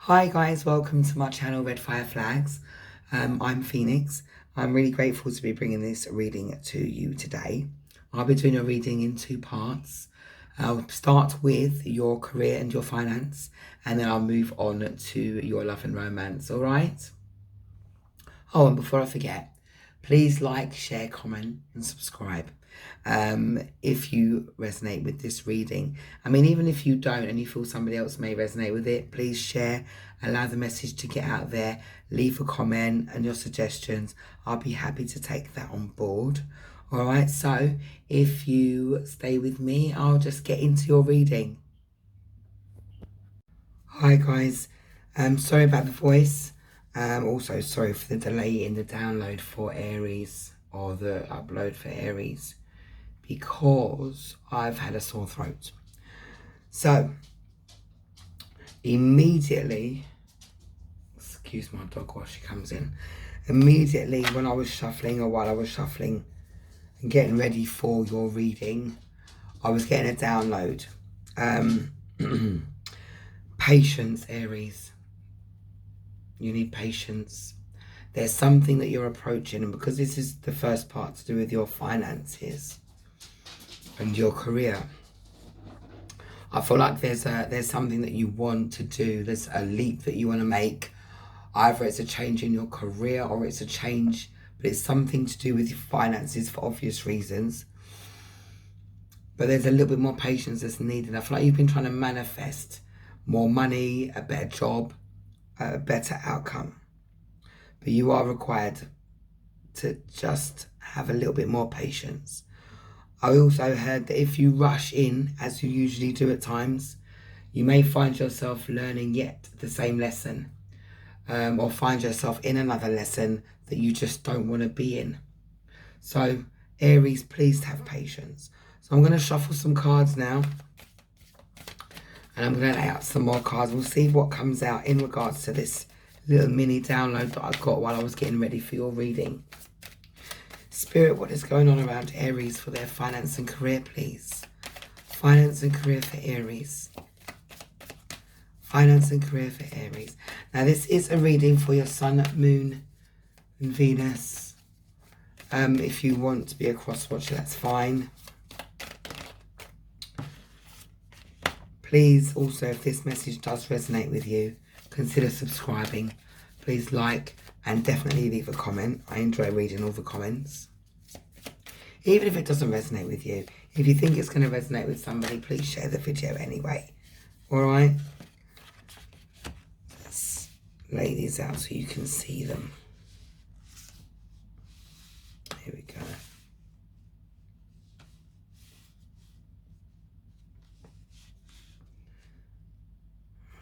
Hi guys, welcome to my channel Red Fire Flags. I'm Phoenix. I'm really grateful to be bringing this reading to you today. I'll be doing a reading in two parts. I'll start with your career and your finance, and then I'll move on to your love and romance, all right? Oh, and before I forget, please like, share, comment, and subscribe if you resonate with this reading. I mean, even if you don't and you feel somebody else may resonate with it, please share, allow the message to get out there, leave a comment and your suggestions. I'll be happy to take that on board. All right, so if you stay with me, I'll just get into your reading. Hi guys, sorry about the voice. Also sorry for the delay in the download for Aries, or the upload for Aries, because I've had a sore throat. So immediately, excuse my dog while she comes in, immediately when I was shuffling, or while I was shuffling and getting ready for your reading, I was getting a download. Patience, Aries. You need patience. There's something that you're approaching, and because this is the first part to do with your finances and your career, I feel like there's something that you want to do. There's a leap that you want to make. Either it's a change in your career or it's a change, but it's something to do with your finances for obvious reasons. But there's a little bit more patience that's needed. I feel like you've been trying to manifest more money, a better job, a better outcome. But you are required to just have a little bit more patience. I also heard that if you rush in, as you usually do at times, you may find yourself learning yet the same lesson, or find yourself in another lesson that you just don't want to be in. So Aries, please have patience. So I'm going to shuffle some cards now, and I'm going to lay out some more cards. We'll see what comes out in regards to this little mini download that I got while I was getting ready for your reading. Spirit, what is going on around Aries for their finance and career, please? Finance and career for Aries. Finance and career for Aries. Now, this is a reading for your Sun, Moon, and Venus. If you want to be a cross-watcher, that's fine. Please, also, if this message does resonate with you, consider subscribing. Please like and definitely leave a comment. I enjoy reading all the comments. Even if it doesn't resonate with you, if you think it's going to resonate with somebody, please share the video anyway. Alright? Let's lay these out so you can see them. Here we go.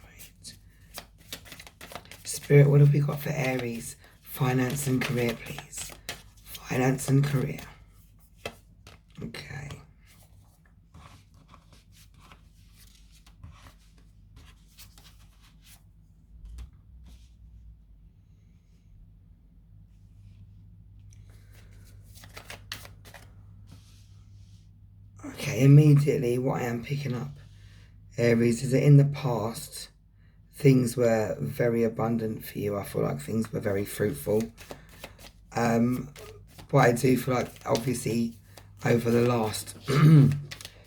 Right. Spirit, what have we got for Aries? Finance and career, please. Finance and career. Okay. Okay, immediately what I am picking up, Aries, is that in the past, things were very abundant for you. I feel like things were very fruitful. But I do feel like, obviously, over the last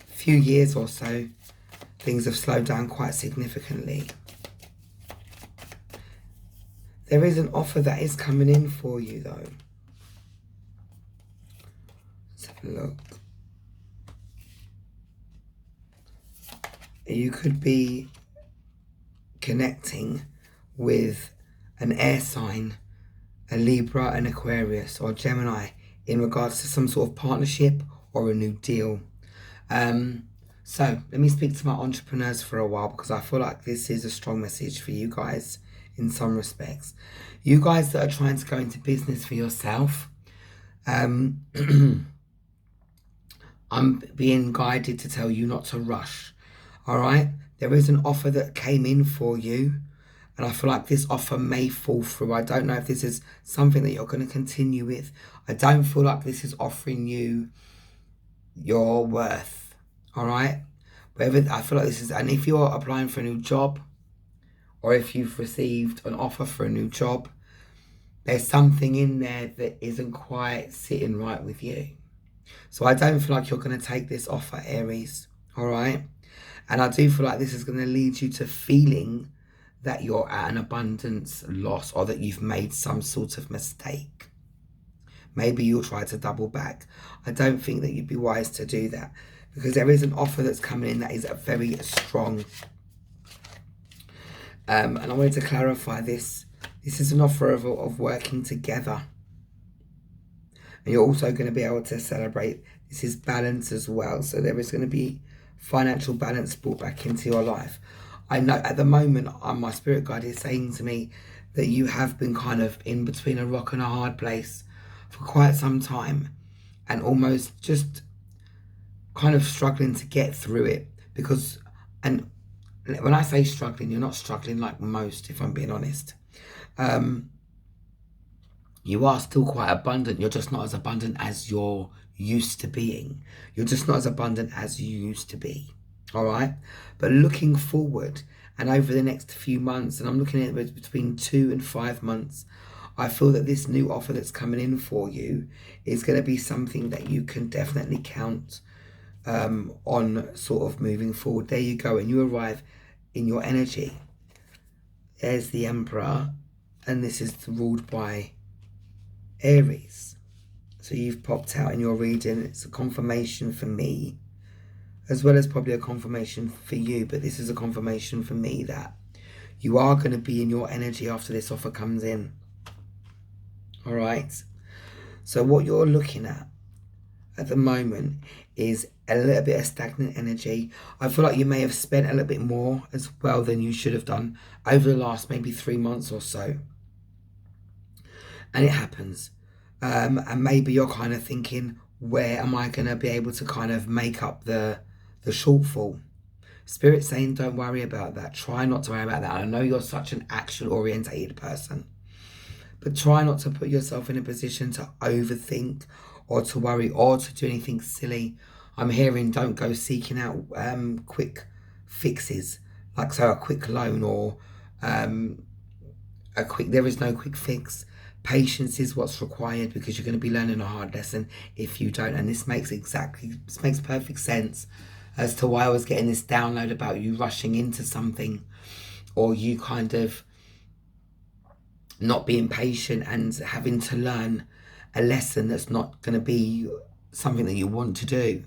few years or so, things have slowed down quite significantly. There is an offer that is coming in for you, though. Let's have a look. You could be connecting with an air sign, a Libra, an Aquarius, or Gemini, in regards to some sort of partnership or a new deal. So let me speak to my entrepreneurs for a while, because I feel like this is a strong message for you guys in some respects. You guys that are trying to go into business for yourself, I'm being guided to tell you not to rush. All right? There is an offer that came in for you, and I feel like this offer may fall through. I don't know if this is something that you're going to continue with. I don't feel like this is offering you your worth. All right? Whether I feel like this is, and if you're applying for a new job, or if you've received an offer for a new job, there's something in there that isn't quite sitting right with you. So I don't feel like you're going to take this offer, Aries, all right? And I do feel like this is going to lead you to feeling that you're at an abundance loss, or that you've made some sort of mistake. Maybe you'll try to double back. I don't think that you'd be wise to do that, because there is an offer that's coming in that is very strong. And I wanted to clarify this. This is an offer of working together. And you're also going to be able to celebrate. This is balance as well. So there is going to be financial balance brought back into your life. I know at the moment, my spirit guide is saying to me that you have been kind of in between a rock and a hard place for quite some time, and almost just kind of struggling to get through it. Because, and when I say struggling, you're not struggling like most, if I'm being honest. You are still quite abundant. You're just not as abundant as you're used to being. You're just not as abundant as you used to be. All right. But looking forward and over the next few months, and I'm looking at it between 2 and 5 months, I feel that this new offer that's coming in for you is going to be something that you can definitely count on sort of moving forward. There you go. And you arrive in your energy. There's the Emperor. And this is ruled by Aries. So you've popped out in your reading. It's a confirmation for me, as well as probably a confirmation for you, but this is a confirmation for me that you are going to be in your energy after this offer comes in. All right. So what you're looking at the moment is a little bit of stagnant energy. I feel like you may have spent a little bit more as well than you should have done over the last maybe 3 months or so. And it happens. And maybe you're kind of thinking, where am I going to be able to kind of make up the shortfall? Spirit saying, don't worry about that. Try not to worry about that. I know you're such an action-orientated person, but try not to put yourself in a position to overthink or to worry or to do anything silly. I'm hearing don't go seeking out quick fixes, like so a quick loan or there is no quick fix. Patience is what's required, because you're going to be learning a hard lesson if you don't. And this makes perfect sense as to why I was getting this download about you rushing into something, or you kind of not being patient and having to learn a lesson that's not going to be something that you want to do,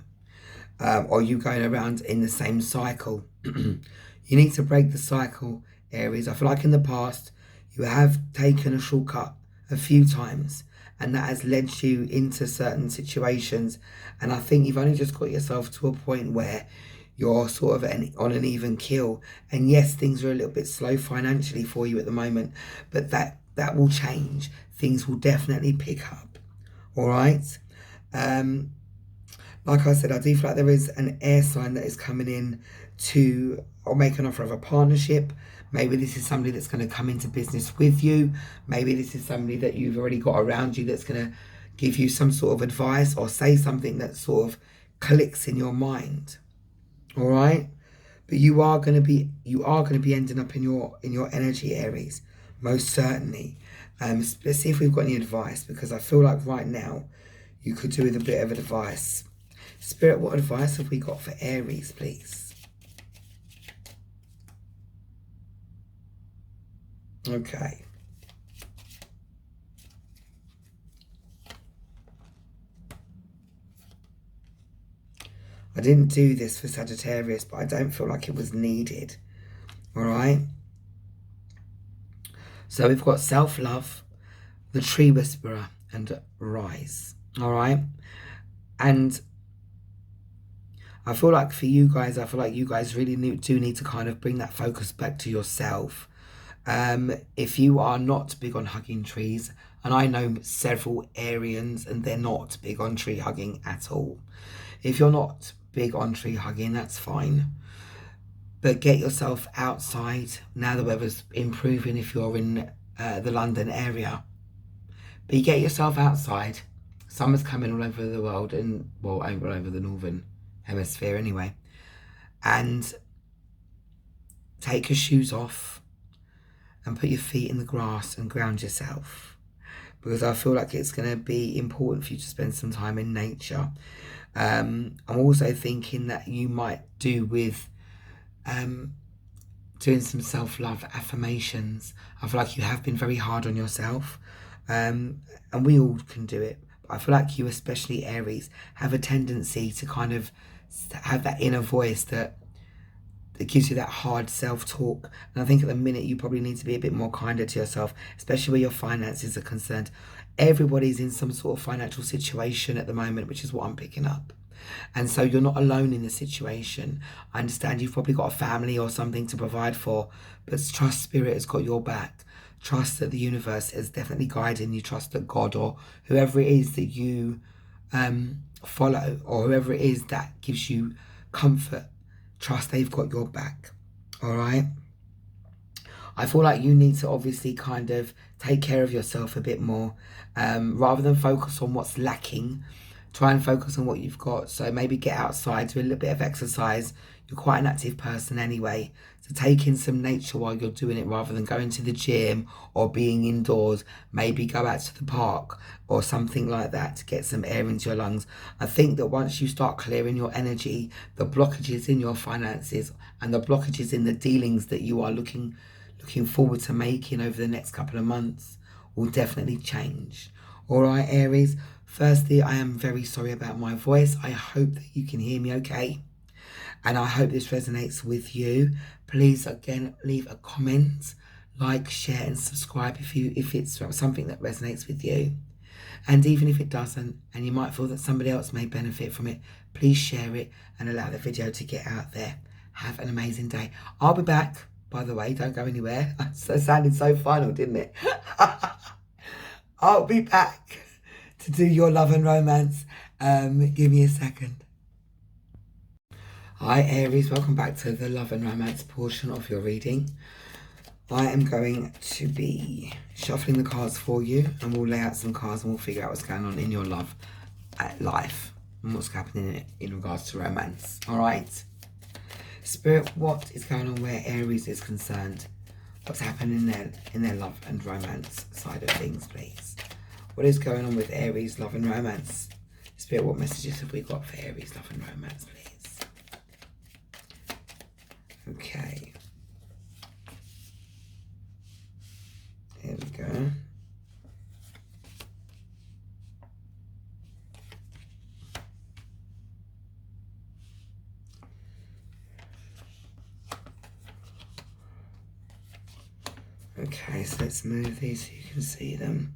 or you going around in the same cycle. You need to break the cycle, Aries. I feel like in the past you have taken a shortcut a few times, and that has led you into certain situations, and I think you've only just got yourself to a point where you're sort of on an even keel. And yes, things are a little bit slow financially for you at the moment, but that will change. Things will definitely pick up. All right. Like I said, I do feel like there is an air sign that is coming in to or make an offer of a partnership. Maybe this is somebody that's going to come into business with you. Maybe this is somebody that you've already got around you that's going to give you some sort of advice or say something that sort of clicks in your mind. All right. But you are going to be ending up in your energy, Aries, most certainly. Let's see if we've got any advice, because I feel like right now you could do with a bit of advice. Spirit, what advice have we got for Aries, please? Okay. I didn't do this for Sagittarius, but I don't feel like it was needed. All right. So we've got self-love, the tree whisperer, and rise. All right. And I feel like for you guys, really do need to kind of bring that focus back to yourself. If you are not big on hugging trees, and I know several Arians and they're not big on tree hugging at all. If you're not big on tree hugging, that's fine. But get yourself outside. Now the weather's improving if you're in the London area. But you get yourself outside. Summer's coming all over the world, and well, all over the northern hemisphere anyway. And take your shoes off. and put your feet in the grass and ground yourself, because I feel like it's going to be important for you to spend some time in nature. I'm also thinking that you might do with doing some self-love affirmations. I feel like you have been very hard on yourself, and we all can do it. But I feel like you, especially Aries, have a tendency to kind of have that inner voice that gives you that hard self-talk. And I think at the minute you probably need to be a bit more kinder to yourself, especially where your finances are concerned. Everybody's in some sort of financial situation at the moment, which is what I'm picking up. And so you're not alone in the situation. I understand you've probably got a family or something to provide for, but trust Spirit has got your back. Trust that the universe is definitely guiding you. Trust that God or whoever it is that you follow, or whoever it is that gives you comfort, trust they've got your back. All right? I feel like you need to obviously kind of take care of yourself a bit more, rather than focus on what's lacking. Try and focus on what you've got. So maybe get outside, do a little bit of exercise. You're quite an active person anyway. So take in some nature while you're doing it, rather than going to the gym or being indoors. Maybe go out to the park or something like that to get some air into your lungs. I think that once you start clearing your energy, the blockages in your finances and the blockages in the dealings that you are looking forward to making over the next couple of months will definitely change. All right, Aries. Firstly, I am very sorry about my voice. I hope that you can hear me okay. And I hope this resonates with you. Please, again, leave a comment, like, share, and subscribe if it's something that resonates with you. And even if it doesn't, and you might feel that somebody else may benefit from it, please share it and allow the video to get out there. Have an amazing day. I'll be back, by the way. Don't go anywhere. That sounded so final, didn't it? I'll be back to do your love and romance. Give me a second. Hi Aries, welcome back to the love and romance portion of your reading. I am going to be shuffling the cards for you, and we'll lay out some cards and we'll figure out what's going on in your love life and what's happening in regards to romance. All right, Spirit, what is going on where Aries is concerned? What's happening in their love and romance side of things, please? What is going on with Aries, love and romance? Spirit, what messages have we got for Aries, love and romance, please? Okay. Here we go. Okay, so let's move these so you can see them.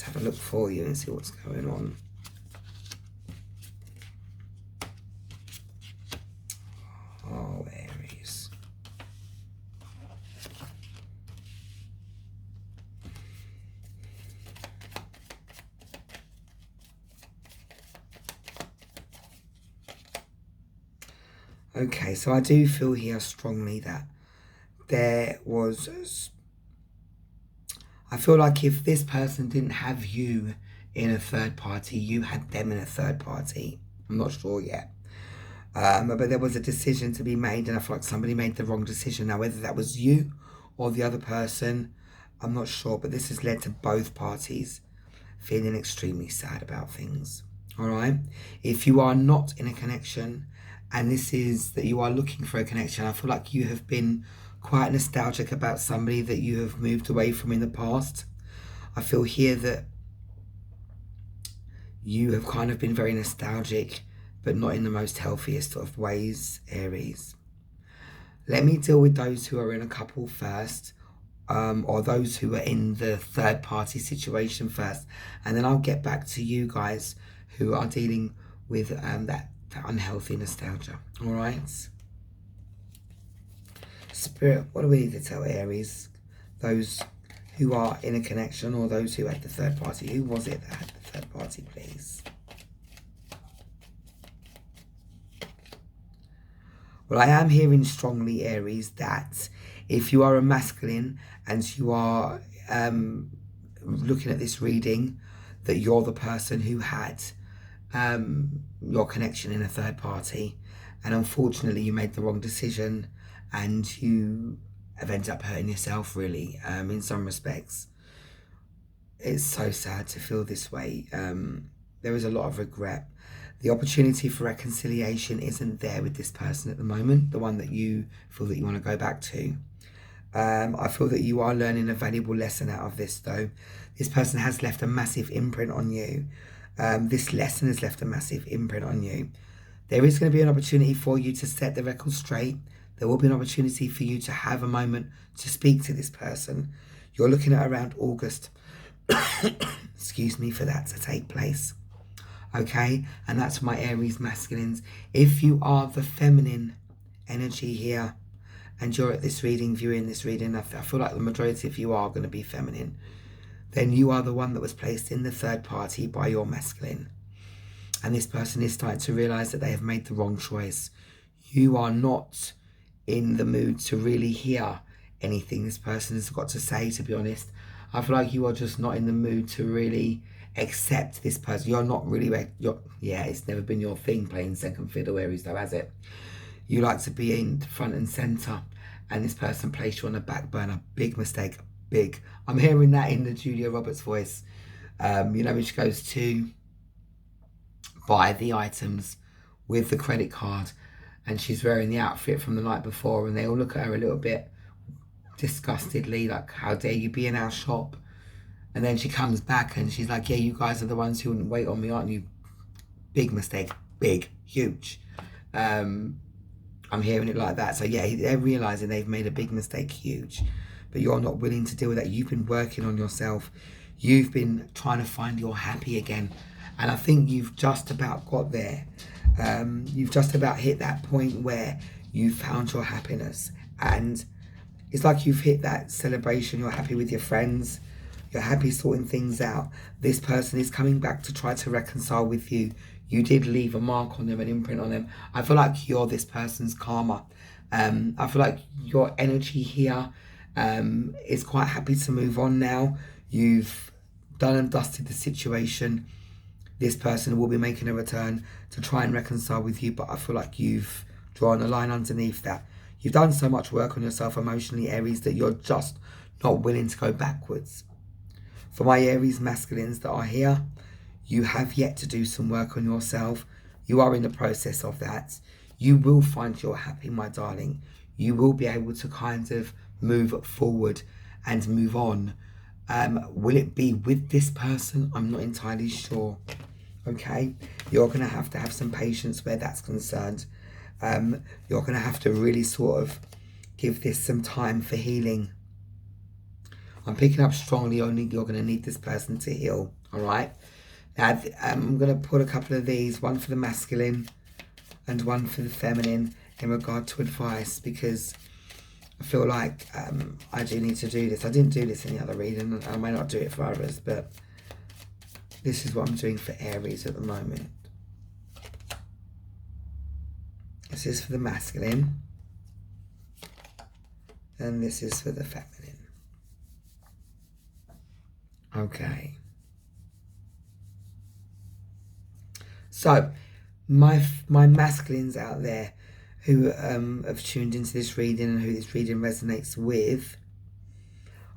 Have a look for you and see what's going on. Oh, Aries. Okay, so I do feel here strongly that there was... I feel like if this person didn't have you in a third party, you had them in a third party. I'm not sure yet. But there was a decision to be made, and I feel like somebody made the wrong decision. Now, whether that was you or the other person, I'm not sure. But this has led to both parties feeling extremely sad about things. All right? If you are not in a connection, and this is that you are looking for a connection, I feel like you have been quite nostalgic about somebody that you have moved away from in the past. I feel here that you have kind of been very nostalgic, but not in the most healthiest of ways, Aries. Let me deal with those who are in a couple first, or those who are in the third party situation first, and then I'll get back to you guys who are dealing with that unhealthy nostalgia. All right? Spirit, what do we need to tell Aries? Those who are in a connection or those who had the third party. Who was it that had the third party, please? Well, I am hearing strongly, Aries, that if you are a masculine and you are looking at this reading, that you're the person who had your connection in a third party, and unfortunately you made the wrong decision and you have ended up hurting yourself, really, in some respects. It's so sad to feel this way. There is a lot of regret. The opportunity for reconciliation isn't there with this person at the moment, the one that you feel that you want to go back to. I feel that you are learning a valuable lesson out of this, though. This person has left a massive imprint on you. This lesson has left a massive imprint on you. There is going to be an opportunity for you to set the record straight. There will be an opportunity for you to have a moment to speak to this person. You're looking at around August, excuse me, for that to take place. Okay, and that's my Aries masculines. If you are the feminine energy here and you're at this reading, viewing this reading, I feel like the majority of you are going to be feminine, then you are the one that was placed in the third party by your masculine. And this person is starting to realise that they have made the wrong choice. You are not in the mood to really hear anything this person has got to say, to be honest. I feel like you are just not in the mood to really accept this person. You're not really, it's never been your thing playing second fiddle, Aries, though, has it? You like to be in front and centre, and this person placed you on the back burner. Big mistake, big. I'm hearing that in the Julia Roberts voice. You know, when she goes to buy the items with the credit card and she's wearing the outfit from the night before, and they all look at her a little bit disgustedly, like, how dare you be in our shop? And then she comes back and she's like, yeah, you guys are the ones who wouldn't wait on me, aren't you? Big mistake, big, huge. I'm hearing it like that. So yeah, they're realizing they've made a big mistake, huge, but you're not willing to deal with that. You've been working on yourself. You've been trying to find your happy again, and I think you've just about got there. You've just about hit that point where you found your happiness, and it's like you've hit that celebration. You're happy with your friends. You're happy sorting things out. This person is coming back to try to reconcile with you. You did leave a mark on them, an imprint on them. I feel like you're this person's karma. I feel like your energy here is quite happy to move on now. You've done and dusted the situation. This person will be making a return to try and reconcile with you, but I feel like you've drawn a line underneath that. You've done so much work on yourself emotionally, Aries, that you're just not willing to go backwards. For my Aries masculines that are here, you have yet to do some work on yourself. You are in the process of that. You will find you're happy, my darling. You will be able to kind of move forward and move on. Will it be with this person? I'm not entirely sure. Okay, you're going to have some patience where that's concerned. You're going to have to really sort of give this some time for healing. I'm picking up strongly only you're going to need this person to heal. All right. Now, I'm going to put a couple of these, one for the masculine and one for the feminine, in regard to advice, because I feel like I do need to do this. I didn't do this in the other reading. I may not do it for others, but this is what I'm doing for Aries at the moment. This is for the masculine, and this is for the feminine. Okay. So, my masculines out there who have tuned into this reading and who this reading resonates with,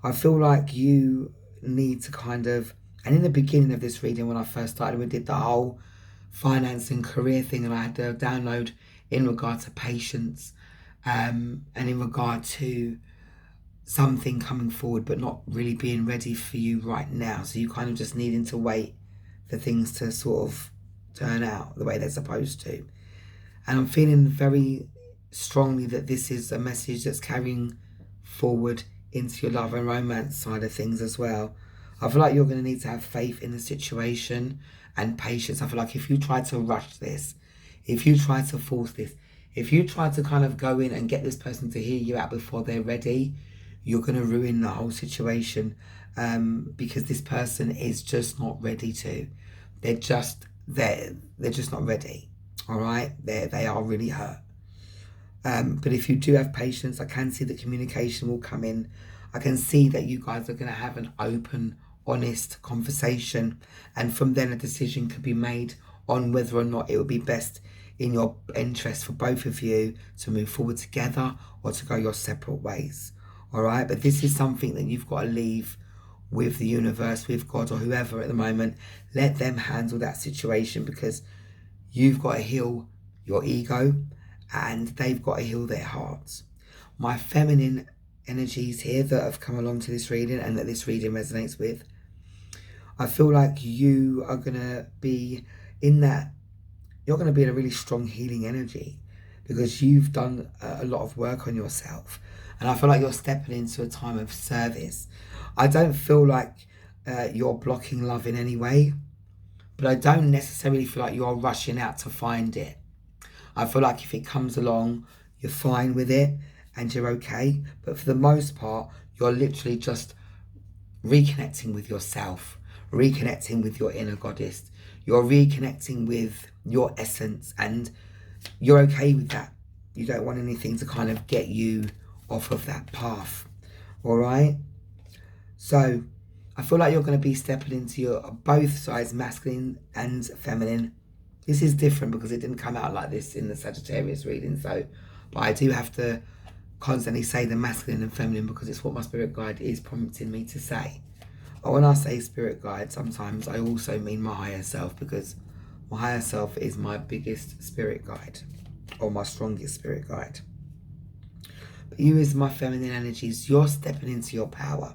I feel like you need to kind of, and in the beginning of this reading when I first started, we did the whole finance and career thing, and I had to download in regard to patience and in regard to something coming forward but not really being ready for you right now. So you kind of just needing to wait for things to sort of turn out the way they're supposed to. And I'm feeling very strongly that this is a message that's carrying forward into your love and romance side of things as well. I feel like you're going to need to have faith in the situation and patience. I feel like if you try to rush this, if you try to force this, if you try to kind of go in and get this person to hear you out before they're ready, you're going to ruin the whole situation, because this person is just not ready to. They're just not ready. All right, they are really hurt. But if you do have patience, I can see that communication will come in. I can see that you guys are going to have an open, honest conversation, and from then a decision could be made on whether or not it would be best in your interest for both of you to move forward together or to go your separate ways. All right, but this is something that you've got to leave with the universe, with God, or whoever at the moment. Let them handle that situation, because you've got to heal your ego and they've got to heal their hearts. My feminine energies here that have come along to this reading and that this reading resonates with, I feel like you are going to be in that, you're going to be in a really strong healing energy, because you've done a lot of work on yourself. And I feel like you're stepping into a time of service. I don't feel like you're blocking love in any way, but I don't necessarily feel like you're rushing out to find it. I feel like if it comes along, you're fine with it and you're okay. But for the most part, you're literally just reconnecting with yourself, reconnecting with your inner goddess. You're reconnecting with your essence, and you're okay with that. You don't want anything to kind of get you off of that path. All right? So I feel like you're going to be stepping into your both sides, masculine and feminine. This is different because it didn't come out like this in the Sagittarius reading. So, but I do have to constantly say the masculine and feminine because it's what my spirit guide is prompting me to say. But when I say spirit guide, sometimes I also mean my higher self, because my higher self is my biggest spirit guide, or my strongest spirit guide. But you, as my feminine energies, you're stepping into your power.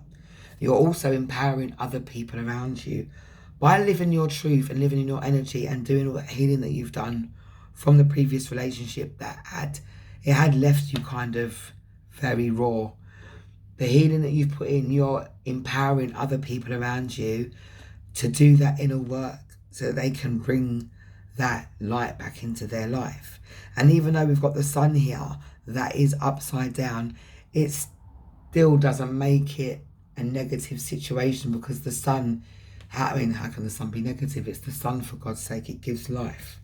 You're also empowering other people around you by living your truth and living in your energy and doing all the healing that you've done from the previous relationship that had left you kind of very raw. The healing that you've put in, you're empowering other people around you to do that inner work so that they can bring that light back into their life. And even though we've got the sun here that is upside down, it still doesn't make it a negative situation, because the sun, how can the sun be negative? It's the sun, for God's sake. It gives life.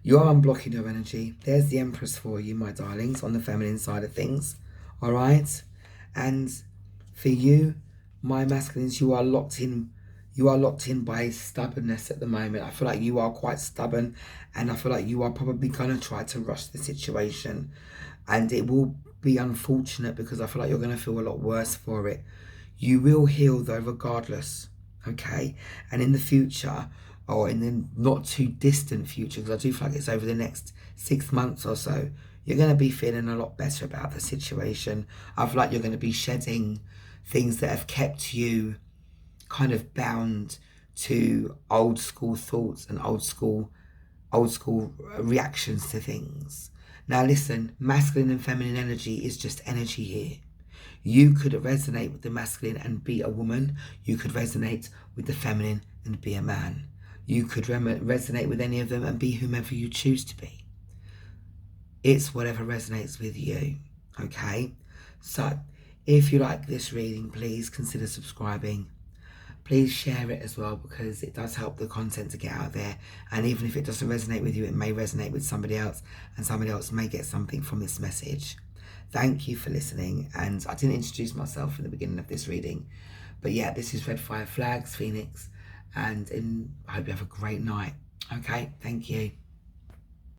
You're unblocking your energy. There's the Empress for you, my darlings, on the feminine side of things. All right? And for you, my masculines, you are locked in. You are locked in by stubbornness at the moment. I feel like you are quite stubborn, and I feel like you are probably going to try to rush the situation. And it will be unfortunate, because I feel like you're going to feel a lot worse for it. You will heal though, regardless. Okay? And in the future, or in the not too distant future, because I do feel like it's over the next 6 months or so, you're going to be feeling a lot better about the situation. I feel like you're going to be shedding things that have kept you kind of bound to old school thoughts and old school reactions to things. Now listen, masculine and feminine energy is just energy here. You could resonate with the masculine and be a woman. You could resonate with the feminine and be a man. You could resonate with any of them and be whomever you choose to be. It's whatever resonates with you, okay? So, if you like this reading, please consider subscribing. Please share it as well, because it does help the content to get out there. And even if it doesn't resonate with you, it may resonate with somebody else, and somebody else may get something from this message. Thank you for listening. And I didn't introduce myself in the beginning of this reading, but yeah, this is Red Fire Flags, Phoenix, and I hope you have a great night. Okay, thank you.